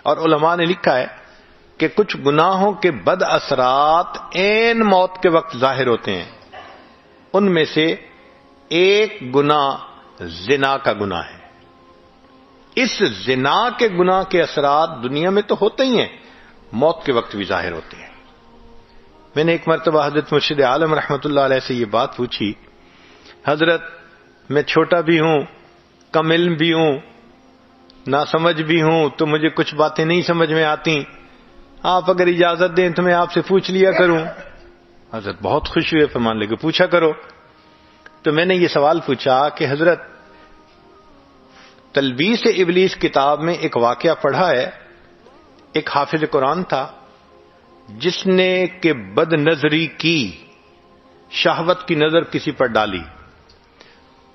اور علماء نے لکھا ہے کہ کچھ گناہوں کے بد اثرات عین موت کے وقت ظاہر ہوتے ہیں. ان میں سے ایک گناہ زنا کا گناہ ہے. اس زنا کے گناہ کے اثرات دنیا میں تو ہوتے ہی ہیں، موت کے وقت بھی ظاہر ہوتے ہیں. میں نے ایک مرتبہ حضرت مرشد عالم رحمۃ اللہ علیہ سے یہ بات پوچھی، حضرت میں چھوٹا بھی ہوں، کم علم بھی ہوں، ناسمجھ بھی ہوں، تو مجھے کچھ باتیں نہیں سمجھ میں آتی، آپ اگر اجازت دیں تو میں آپ سے پوچھ لیا کروں. حضرت بہت خوش ہوئے، فرمان لگے پوچھا کرو. تو میں نے یہ سوال پوچھا کہ حضرت تلبیس ابلیس کتاب میں ایک واقعہ پڑھا ہے، ایک حافظ قرآن تھا جس نے کہ بد نظری کی، شہوت کی نظر کسی پر ڈالی،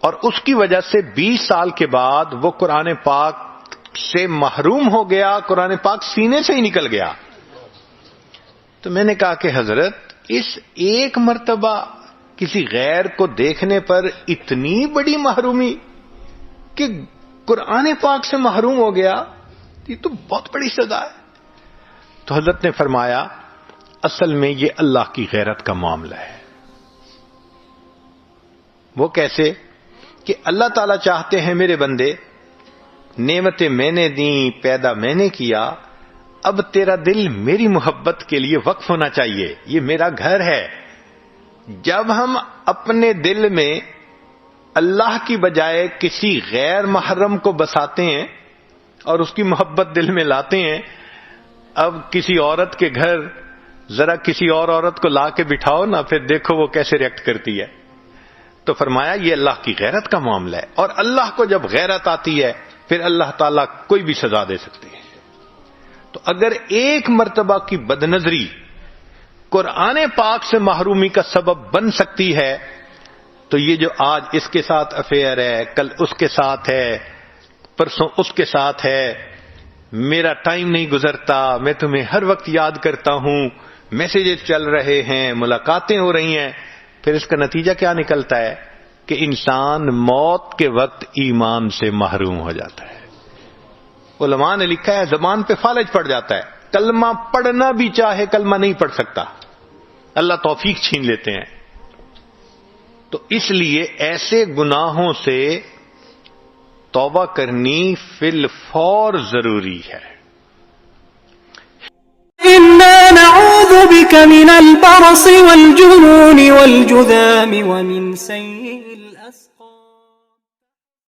اور اس کی وجہ سے 20 سال کے بعد وہ قرآن پاک سے محروم ہو گیا، قرآن پاک سینے سے ہی نکل گیا. تو میں نے کہا کہ حضرت اس ایک مرتبہ کسی غیر کو دیکھنے پر اتنی بڑی محرومی کہ قرآن پاک سے محروم ہو گیا، یہ تو بہت بڑی سزا ہے. تو حضرت نے فرمایا اصل میں یہ اللہ کی غیرت کا معاملہ ہے. وہ کیسے؟ کہ اللہ تعالیٰ چاہتے ہیں میرے بندے، نعمتیں میں نے دیں، پیدا میں نے کیا، اب تیرا دل میری محبت کے لیے وقف ہونا چاہیے، یہ میرا گھر ہے. جب ہم اپنے دل میں اللہ کی بجائے کسی غیر محرم کو بساتے ہیں اور اس کی محبت دل میں لاتے ہیں، اب کسی عورت کے گھر ذرا کسی اور عورت کو لا کے بٹھاؤ نا، پھر دیکھو وہ کیسے ریئیکٹ کرتی ہے. تو فرمایا یہ اللہ کی غیرت کا معاملہ ہے، اور اللہ کو جب غیرت آتی ہے پھر اللہ تعالیٰ کوئی بھی سزا دے سکتے ہیں. تو اگر ایک مرتبہ کی بدنظری قرآن پاک سے محرومی کا سبب بن سکتی ہے، تو یہ جو آج اس کے ساتھ افیئر ہے، کل اس کے ساتھ ہے، پرسوں اس کے ساتھ ہے، میرا ٹائم نہیں گزرتا، میں تمہیں ہر وقت یاد کرتا ہوں، میسیجز چل رہے ہیں، ملاقاتیں ہو رہی ہیں، پھر اس کا نتیجہ کیا نکلتا ہے کہ انسان موت کے وقت ایمان سے محروم ہو جاتا ہے. علماء نے لکھا ہے زبان پہ فالج پڑ جاتا ہے، کلمہ پڑھنا بھی چاہے کلمہ نہیں پڑھ سکتا، اللہ توفیق چھین لیتے ہیں. تو اس لیے ایسے گناہوں سے توبہ کرنی فی الفور ضروری ہے. إنا نعوذ بك من البرص والجنون والجذام ومن سيء الأسقام.